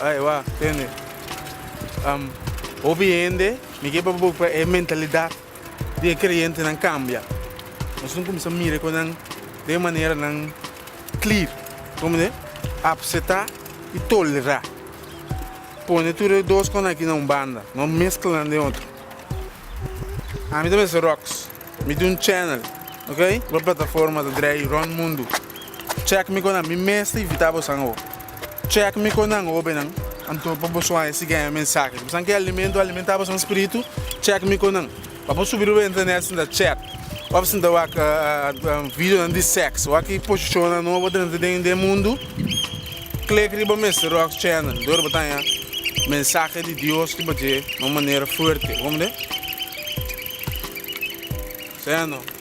Aí, ó, entende? Obviamente, me quer para a mentalidade de crente não cambia. Nós não começamos a mirar com de maneira não clear, como né? Aceitar e tolerar. Põe tudo dois com aqui na banda, não mesclando de outro. A mim também sou rocks, me dá um channel, ok? Uma plataforma de drive run mundo. Check me com a minha mestre e vitava sangue. Check me com a obe não. Então para você se ganhar mensagem. Você quer alimentava seu espírito. Check me com a. Para subir o internet na chat. Para você dar vídeo de sexo. Aqui posiciona novo dentro do mundo. Clique no Mr. Rocks Channel. Dor botar mensagem de Deus que pode de uma maneira forte. Vamos ver? Certo?